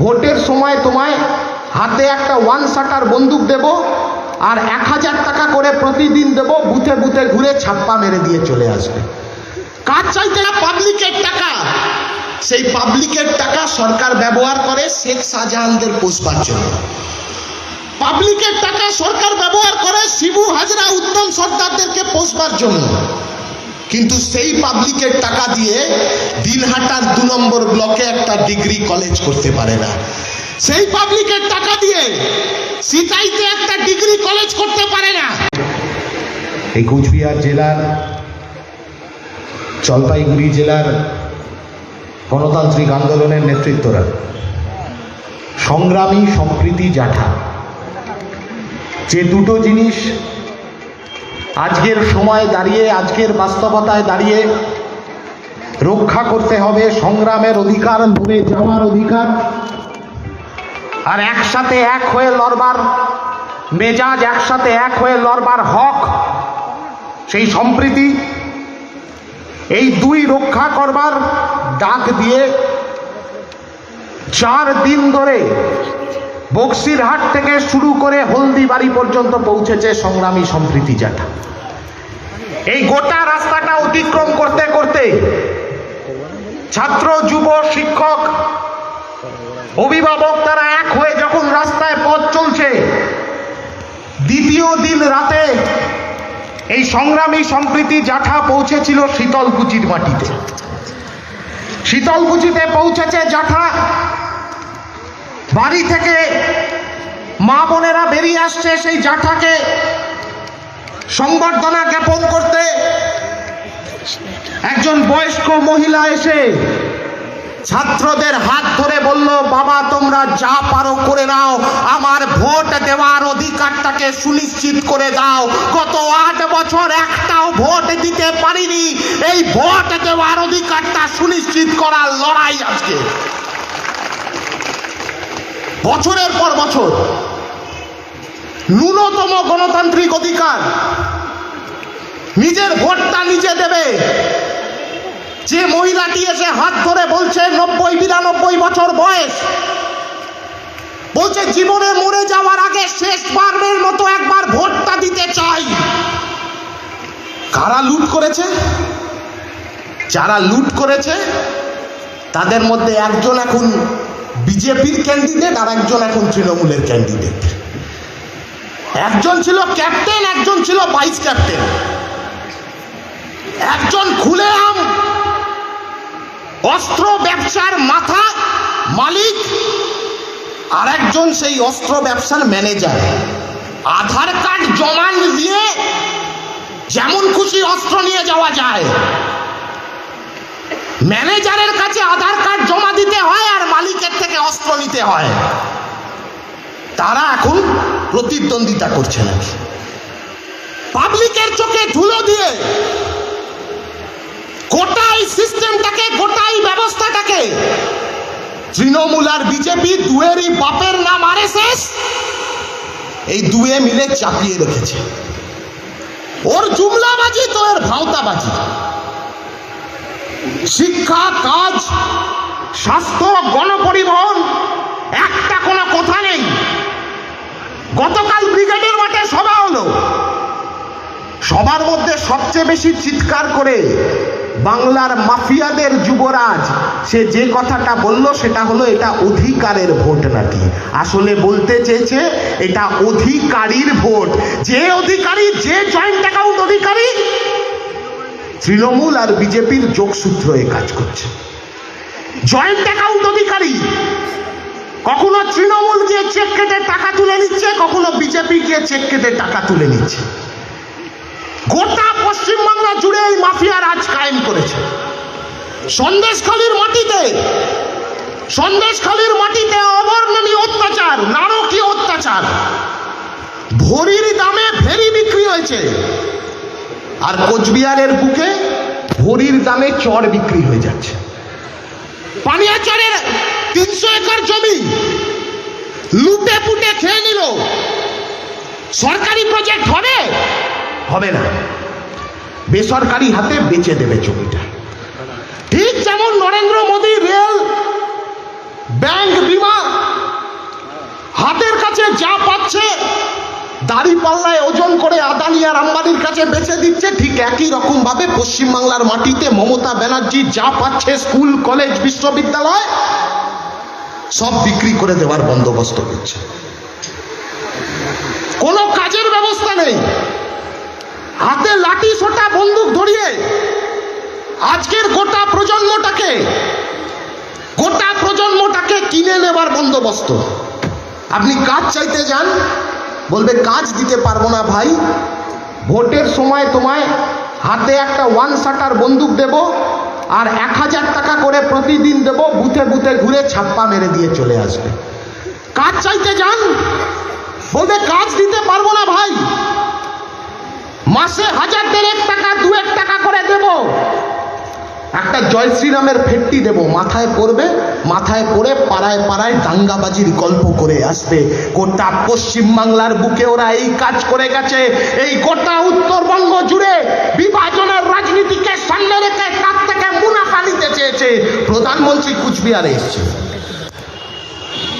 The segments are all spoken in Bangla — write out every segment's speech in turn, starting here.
ভোটের সময় তোমায় হাতে একটা 1 শাটার বন্দুক দেব আর 1000 টাকা করে প্রতিদিন দেব, বুথে বুথে ঘুরে ছাপ্পা মেরে দিয়ে চলে আসবে। কার চাইতে? পাবলিকের টাকা। সেই পাবলিকের টাকা সরকার ব্যবহার করে শেখ শাহজাহানদের পোষবার জন্য। পাবলিকের টাকা সরকার ব্যবহার করে শিবু হাজরা, উত্তম সর্দারদেরকে পোষবার জন্য। কিন্তু সেই পাবলিকের টাকা দিয়ে দিনহাটার 2 নম্বর ব্লকে একটা ডিগ্রি কলেজ করতে পারে না। সেই পাবলিকের টাকা দিয়ে সিতাইতে একটা ডিগ্রি কলেজ করতে পারে না। এই কোচবিহার জেলার, জলপাইগুড়ি জেলার গণতান্ত্রিক আন্দোলনের নেতৃত্বরা সংগ্রামী, সম্প্রীতি, জাঠা, যে দুটো জিনিস আজকের সময় দাঁড়িয়ে, আজকের বাস্তবতায় দাঁড়িয়ে রক্ষা করতে হবে। সংগ্রামের অধিকার, লড়ে যাওয়ার অধিকার, আর একসাথে এক হয়ে লড়বার মেজাজ, একসাথে এক হয়ে লড়বার হক, সেই সম্প্রীতি, এই দুই রক্ষা করবার ডাক দিয়ে 4 দিন ধরে বক্সিরহাট থেকে শুরু করে হলদিবাড়ি পর্যন্ত পৌঁছেছে সংগ্রামী সম্প্রীতি জাঠা। এই গোটা রাস্তাটা অতিক্রম করতে করতে ছাত্র, যুব, শিক্ষক, অভিভাবক তারা এক হয়ে যখন রাস্তায় পথ চলছে, দ্বিতীয় দিন রাতে এই সংগ্রামী সম্প্রীতি জাঠা পৌঁছেছিল শীতলকুচির মাটিতে। শীতলকুচিতে পৌঁছেছে জাঠা। বাড়ি থেকে মা বোনেরা বেরিয়ে আসছে সেই জাঠাকে সংবর্ধনা জ্ঞাপন করতে। একজন বয়স্ক মহিলা এসে ছাত্রদের হাত ধরে বলল, বাবা তোমরা যা পারো করে নাও, আমার ভোট দেওয়ার অধিকারটাকে সুনিশ্চিত করে দাও। গত 8 বছর একটাও ভোট দিতে পারিনি, এই ভোট দেওয়ার অধিকারটা সুনিশ্চিত করার লড়াই আজকে। বছরের পর বছর ন্যূনতম গণতান্ত্রিক অধিকার, নিজের ভোটটা নিজে দেবে। যে মহিলাটি এসে হাত ধরে বলছে 90-92 বছর বয়স, বলছে জীবনে মরে যাওয়ার আগে শেষবারের মতো একবার ভোটটা দিতে চাই। কারা লুট করেছে? যারা লুট করেছে তাদের মধ্যে একজন এখন বিজেপির ক্যান্ডিডেট আর একজন এখন তৃণমূলের ক্যান্ডিডেট। একজন ছিল ক্যাপ্টেন, একজন ছিল ভাইস ক্যাপ্টেন। একজন খুলেআম অস্ত্র ব্যবসার মাথা, মালিক, আর একজন সেই অস্ত্র ব্যবসার ম্যানেজার। আধার কার্ড জমা দিয়ে যেমন খুশি অস্ত্র নিয়ে যাওয়া যায়। ম্যানেজারের কাছে আধার কার্ড জমা দিতে হয় আর মালিকের থেকে অস্ত্র নিতে হয়। তারা এখন প্রতিদ্বন্দ্বিতা করছে না। পাবলিকের চোখে ধুলো দিয়ে গোটাই সিস্টেমটাকে, গোটাই ব্যবস্থাটাকে তৃণমূল আর বিজেপি দুয়েরই বাপের নাম আরএসএস, এই দুয়ে মিলে চাপিয়ে রেখেছে। ওর জুমলাবাজি তো এর ভাওতাবাজি। শিক্ষা, কাজ, স্বাস্থ্য, গণপরিবহন, একটা কোনো কথা নেই। গতকাল ব্রিগেডের মাঠে সভা হলো, সবার মধ্যে সবচেয়ে বেশি চিৎকার করে বাংলার মাফিয়াদের যুবরাজ সে যে কথাটা বলল সেটা হলো এটা অধিকারের ভোট নাকি। আসলে বলতে চেয়েছে এটা অধিকারীর ভোট। যে অধিকারী, যে জয়েন্ট অ্যাকাউন্ট অধিকারী, তৃণমূল আর বিজেপির যোগসূত্র এ কাজ করছে। জয়েন্ট অ্যাকাউন্ট অধিকারী কখনো তৃণমূল গিয়ে চেক কেটে টাকা তুলে নিচ্ছে, কখনো বিজেপি গিয়ে চেক কেটে টাকা তুলে নিচ্ছে। গোটা পশ্চিমবাংলা জুড়ে এই মাফিয়া রাজ কায়েম করেছে। সন্দেশখালীর মাটিতে অবর্ণনীয় অত্যাচার, নারকীয় অত্যাচার। ভরির দামে ভেরি বিক্রি হয়েছে, আর কোচবিহারের বুকে ভরির দামে চর বিক্রি হয়ে যাচ্ছে। পানিয়াচরের 300 একর জমি লুটে পুটে খেয়ে নিল। সরকারি প্রজেক্ট হবে? হবে না, বেসরকারি হাতে বেচে দেবে জমিটা। ঠিক যেমন নরেন্দ্র মোদী রেল, ব্যাংক, বিমা কাছে যা পাচ্ছে দাড়ি পাল্লায় ওজন করে আদানি আর আম্বানির কাছে বেচে দিচ্ছে, ঠিক একই রকম ভাবে পশ্চিমবাংলার মাটিতে মমতা ব্যানার্জি যা পাচ্ছে স্কুল কলেজ বিশ্ববিদ্যালয় সব বিক্রি করে দেওয়ার বন্দোবস্ত করছে। কোনো কাজের ব্যবস্থা নেই, হাতে লাঠি সোটা বন্দুক ধরিয়ে আজকের গোটা প্রজন্মটাকে কিনে নেবার বন্দোবস্ত। আপনি কাজ চাইতে যান, বলবে কাজ দিতে পারবো না ভাই, ভোটের সময় তোমায় হাতে একটা ওয়ান শাটার বন্দুক দেব আর 1000 টাকা করে প্রতিদিন দেব, বুথে বুথে ঘুরে ছাপ্পা মেরে দিয়ে চলে আসবে। কাজ চাইতে যান, বলবে কাজ দিতে পারবো না ভাই, মাসে 1000 টাকা 2 টাকা করে দেব, একটা জয় শ্রীরামের ফেটটি দেব, মাথায় পড়বে, মাথায় পড়ে পাড়ায় পাড়ায় দাঙ্গাবাজির গল্প করে আসবে। গোটা পশ্চিমবাংলার বুকে ওরা এই কাজ করে গেছে। এই গোটা উত্তরবঙ্গ জুড়ে বিভাজনের রাজনীতিকে সামনে রেখে তার থেকে মুনাফা নিতে চেয়েছে। প্রধানমন্ত্রী কুচবিহারে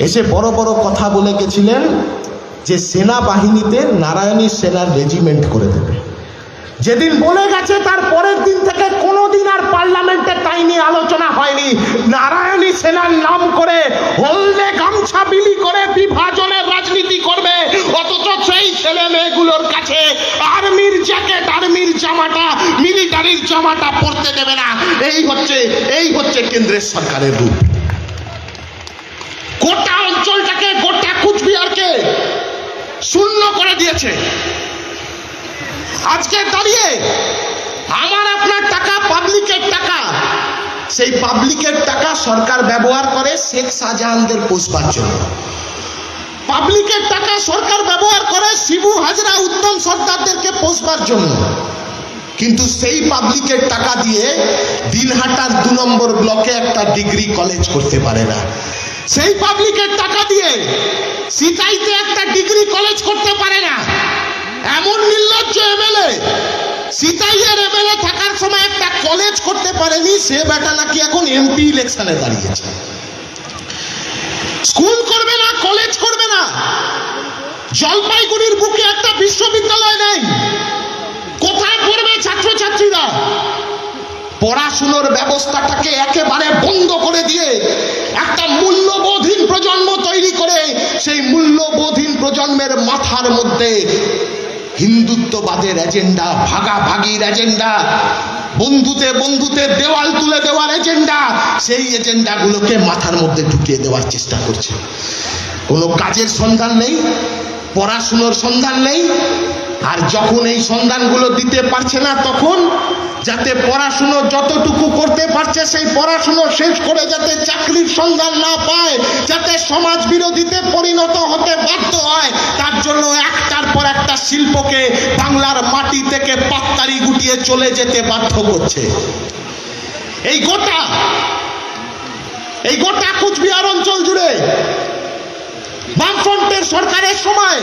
এসে বড় বড় কথা বলে গেছিলেন যে সেনাবাহিনীতে নারায়ণী সেনার রেজিমেন্ট করে দেবে। যেদিন বলে গেছে তার পরের দিন থেকে কোনোদিন আর পার্লামেন্টে তাই নিয়ে আলোচনা হয়নি। নারায়ণী সেনার নাম করে হলদে গামছা বিলি করে বিভাজনের রাজনীতি করবে, অথচ সেই ছেলে মেয়েগুলোর কাছে আর্মির জ্যাকেট, আর্মির জামাটা, মিলিটারির জামাটা পরতে দেবে না। এই হচ্ছে কেন্দ্রের সরকারের রূপ। গোটা অঞ্চলটাকে, গোটা কুচবিহারকে শূন্য করে দিয়েছে। আজকে দাঁড়িয়ে আমার আপনার টাকা, পাবলিকের টাকা, সেই পাবলিকের টাকা সরকার ব্যবহার করে শেখ শাহজাহানদের পোষবার জন্য। পাবলিকের টাকা সরকার ব্যবহার করে শিবু হাজরা, উত্তম সর্দারদেরকে পোষবার জন্য। কিন্তু সেই পাবলিকের টাকা দিয়ে দিনহাটার 2 নম্বর ব্লকে একটা ডিগ্রি কলেজ করতে পারে না। সেই পাবলিকের টাকা দিয়ে সিতাইতে একটা ডিগ্রি কলেজ করতে পারে না। এমন নির্লজ্জ এমএলএ, সিতাইয়ের এমএলএ থাকার সময় একটা কলেজ করতে পারেনি, সে বেটা নাকি এখন এমপি ইলেকশনে দাঁড়িয়েছে। স্কুল করবে না, কলেজ করবে না, জলপাইগুড়ির বুকে একটা বিশ্ববিদ্যালয় নেই। কোথায় পড়বে ছাত্রছাত্রীরা? পড়াশুনোর ব্যবস্থাটাকে একেবারে বন্ধ করে দিয়ে একটা মূল্যবোধহীন প্রজন্ম তৈরি করে সেই মূল্যবোধহীন প্রজন্মের মাথার মধ্যে হিন্দুত্ববাদের এজেন্ডা, ভাগাভাগির এজেন্ডা, বন্ধুতে দেওয়াল তুলে দেওয়ার এজেন্ডা, সেই এজেন্ডাগুলোকে মাথার মধ্যে ঢুকিয়ে দেওয়ার চেষ্টা করছে। কোনো কাজের সন্ধান নেই, পড়াশুনোর সন্ধান নেই। আর যখন এই সন্ধানগুলো দিতে পারছে না, তখন যাতে পড়াশুনো যতটুকু করতে পারছে সেই পড়াশুনো শেষ করে যাতে চাকরির সন্ধান না পায়, যাতে সমাজ বিরোধীতে পরিণত হতে বাধ্য হয়, তার জন্য একটার পর একটা শিল্পকে বাংলার মাটি থেকে পাত্তারি গুটিয়ে চলে যেতে বাধ্য করছে। এই গোটা কুচবিহার অঞ্চল জুড়ে বামফ্রন্টের সরকারের সময়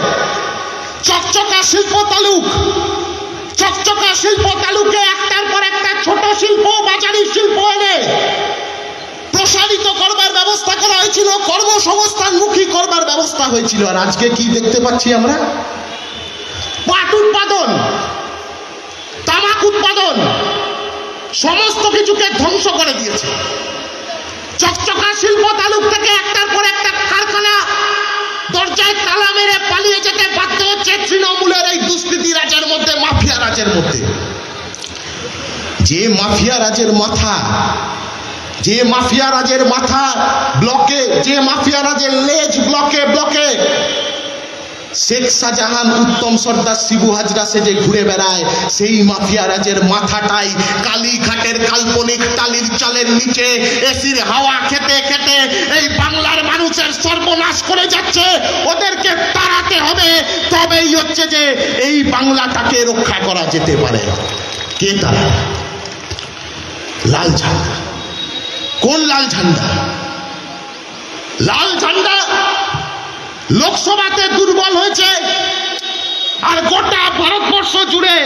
চকচকা শিল্প তালুকে একটার পর একটা ছোট শিল্প, বাজারি শিল্প এনে প্রসারিত করবার ব্যবস্থা করা হয়েছিল, কর্মসংস্থানমুখী করবার ব্যবস্থা হয়েছিল। আর আজকে কি দেখতে পাচ্ছি আমরা? পাট উৎপাদন, তামাক উৎপাদন, সমস্ত কিছুকে ধ্বংস করে দিয়েছে। চকচকা শিল্প তালুক থেকে একটার পর একটা কারখানা দরজায় তালা মেরে পালিয়ে যেতে বাধ্য হচ্ছে তৃণমূলের এই দুষ্কৃতি রাজের মধ্যে, মাফিয়া রাজের মধ্যে। যে মাফিয়া রাজের মাথা ব্লকে, যে মাফিয়া রাজের লেজ ব্লকে শেখ শাহজাহান, উত্তম সর্দার, শিবু হাজরা সেজে ঘুরে বেড়ায়, সেই মাফিয়া রাজের মাথাটাই কালীঘাটের কাল্পনিক টালির চালের নিচে এসির হাওয়া খেতে খেতে এই বাংলার মানুষের সর্বনাশ করে যাচ্ছে। ওদেরকে তাড়াতে হবে, তবেই হচ্ছে যে এই বাংলাটাকে রক্ষা করা যেতে পারে। কে তারা? লাল ঝান্ডা। কোন লাল ঝান্ডা? লাল ঝান্ডা লোকসভাতে দুর্বল হয়েছে, আর গোটা ভারতবর্ষ জুড়ে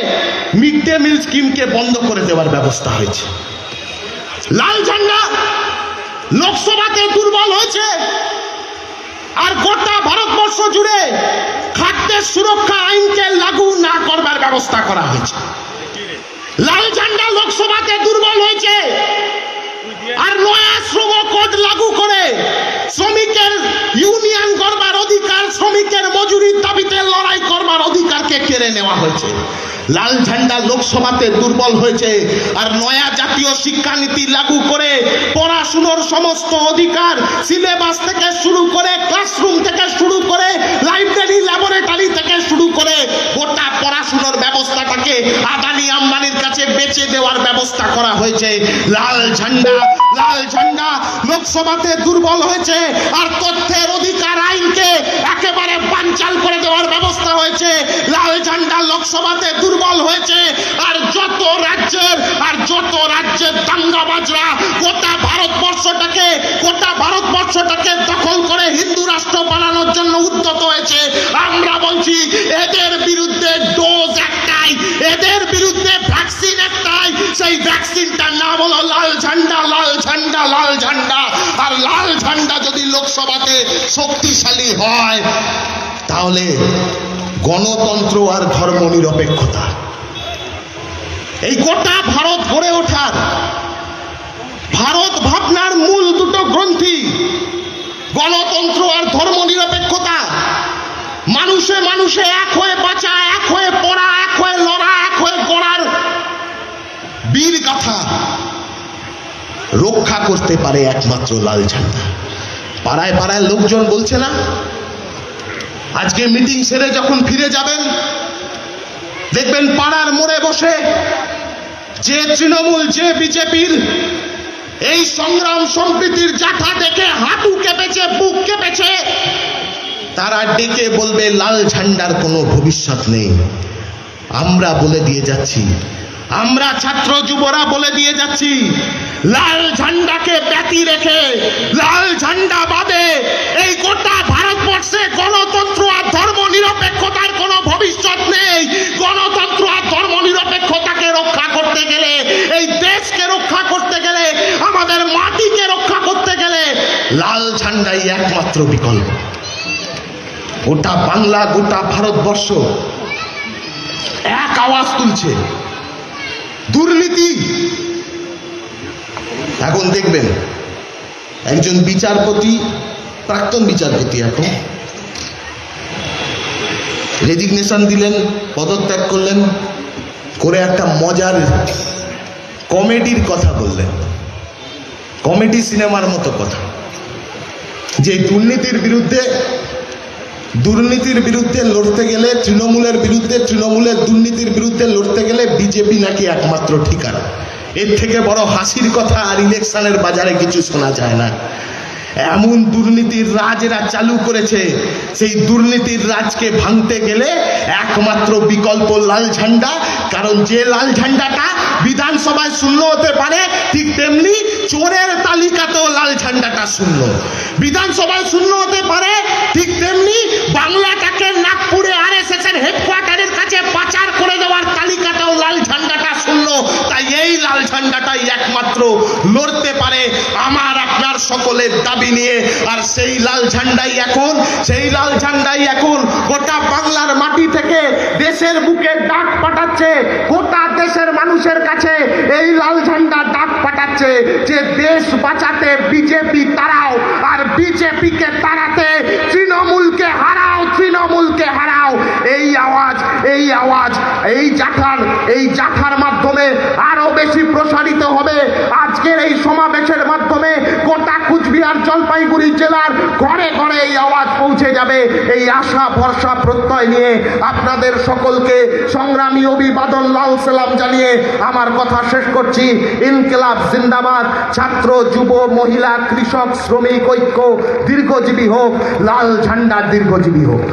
মিড ডে মিল স্কিমকে বন্ধ করে দেওয়ার ব্যবস্থা হয়েছে। লাল ঝান্ডা লোকসভাতে দুর্বল হয়েছে, আর গোটা ভারতবর্ষ জুড়ে খাদ্যের সুরক্ষা আইনকে লাগু না করবার ব্যবস্থা করা হয়েছে। লাল ঝান্ডা লোকসভাতে দুর্বল হয়েছে, আর নয়া শ্রম কোড লাগু করে শ্রমিকের ইউনিয়ন করবার অধিকার, শ্রমিকের মজুরির দাবিতে লড়াই করবার অধিকারকে কেড়ে নেওয়া হয়েছে। লাল ঝান্ডা লোকসভাতে দুর্বল হয়েছে, আর নয়া জাতীয় শিক্ষানীতি লাগু করে পড়াশুনোর সমস্ত অধিকার, সিলেবাস থেকে শুরু করে, ক্লাসরুম থেকে শুরু করে, লাইব্রেরি ল্যাবরেটরি থেকে শুরু করে গোটা পড়াশুনোর ব্যবস্থাটাকে আদানি আম্বানির কাছে বেচে দেওয়ার ব্যবস্থা করা হয়েছে। লাল ঝান্ডা লোকসভাতে দুর্বল হয়েছে, আর তথ্যের অধিকার আইনকে একেবারে বানচাল করে দেওয়ার ব্যবস্থা হয়েছে। লাল ঝান্ডা লোকসভাতে দুর্বল হয়েছে, আর যত রাজ্যের দাঙ্গাবাজরা গোটা ভারতবর্ষটাকে দখল করে হিন্দু রাষ্ট্র বানানোর জন্য উদ্যত হয়েছে। আমরা বলছি এদের বিরুদ্ধে ডোজ একটাই, এদের বিরুদ্ধে ভ্যাকসিন একটাই, সেই ভ্যাকসিনটার নাম হলো লাল ঝান্ডা। আর লাল ঝান্ডা যদি লোকসভাতে শক্তিশালী হয়, তাহলে গণতন্ত্র আর ধর্ম নিরপেক্ষতা, এই গোটা ভারত গড়ে ওঠার, ভারত ভাবনার মূল দুটো গ্রন্থি গণতন্ত্র আর ধর্ম নিরপেক্ষতা, মানুষে মানুষে এক হয়ে বাঁচা, এক হয়ে পড়া, এক হয়ে লড়া, এক হয়ে গড়ার বীর গাথা রক্ষা করতে পারে একমাত্র লাল ঝান্ডা। পাড়ায় পাড়ায় লোকজন বলছে না, আজকে মিটিং সেরে যখন ফিরে যাবেন দেখবেন পাড়ার মোড়ে বসে যে তৃণমূল, যে বিজেপির এই সংগ্রাম সম্প্রীতির জাঠা দেখে হাঁটু কেঁপেছে, বুক কেঁপেছে, তারা ডেকে বলবে লাল ঝান্ডার কোনো ভবিষ্যৎ নেই। আমরা বলে দিয়ে যাচ্ছি, আমরা ছাত্র যুবরা বলে দিয়ে যাচ্ছি, লাল ঝান্ডাকে ব্যতি রেখে, লাল ঝান্ডা বাদে এই গোটা ভারতবর্ষে গণতন্ত্র আর ধর্ম নিরপেক্ষতার কোনো ভবিষ্যৎ নেই। গণতন্ত্র আর ধর্ম নিরপেক্ষতাকে রক্ষা করতে গেলে, এই দেশকে রক্ষা করতে গেলে, আমাদের মাটিকে রক্ষা করতে গেলে লাল ঝান্ডাই একমাত্র বিকল্প। গোটা বাংলা, গোটা ভারতবর্ষ এক আওয়াজ তুলছে, দুর্নীতি। এখন দেখবেন একজন বিচারপতি, প্রাক্তন বিচারপতি, এখন রেজিগনেশন দিলেন, পদত্যাগ করলেন, করে একটা মজার কমেডির কথা বললেন, কমেডি সিনেমার মতো কথা, যে দুর্নীতির বিরুদ্ধে লড়তে গেলে, তৃণমূলের দুর্নীতির বিরুদ্ধে লড়তে গেলে বিজেপি নাকি একমাত্র ঠিকানা। এর থেকে বড় হাসির কথা আর ইলেকশনের বাজারে কিছু শোনা যায় না। এমন দুর্নীতির রাজ এরা চালু করেছে, সেই দুর্নীতির রাজকে ভাঙতে গেলে একমাত্র বিকল্প লাল ঝান্ডা। কারণ যে লাল ঝান্ডাটা বিধানসভায় শূন্য হতে পারে, ঠিক তেমনি চোরের তালিকাতেও লাল ঝান্ডাটা শূন্য। বিধানসভায় শূন্য হতে পারে, ঠিক তেমনি বাংলাটাকে নাগপুরে আরএসএস এর হেডকোয়ার্টারের কাছে পাচার করে দেওয়ার তালিকাটাও লাল ঝান্ডাটা শূন্য। তাই এই লাল ঝান্ডাটাই একমাত্র লড়তে পারে আমার আপনার সকলের দাবি নিয়ে। আর সেই লাল ঝান্ডাই এখন গোটা বাংলার মাটি থেকে দেশের বুকে ডাক পাঠাচ্ছে, গোটা দেশের মানুষের কাছে এই লাল ঝান্ডা ডাক পাঠাচ্ছে যে দেশ বাঁচাতে বিজেপি তাড়াও, আর বিজেপিকে তাড়াতে তৃণমূলকে হারাও। এই জাঠার মাধ্যমে আরো বেশি প্রসারিত হবে। আজকের এই সমাবেশের মাধ্যমে গোটা কুচবিহার, জলপাইগুড়ি জেলার ঘরে ঘরে এই আওয়াজ পৌঁছে যাবে। এই আশা ভরসা প্রত্যয় নিয়ে আপনাদের সকলকে সংগ্রামী অভিবাদন, লাল সালাম জানিয়ে আমার কথা শেষ করছি। ইনকিলাব জিন্দাবাদ। ছাত্র, যুব, মহিলা, কৃষক, শ্রমিক ঐক্য দীর্ঘজীবী হোক। লাল ঝান্ডা দীর্ঘজীবী হোক।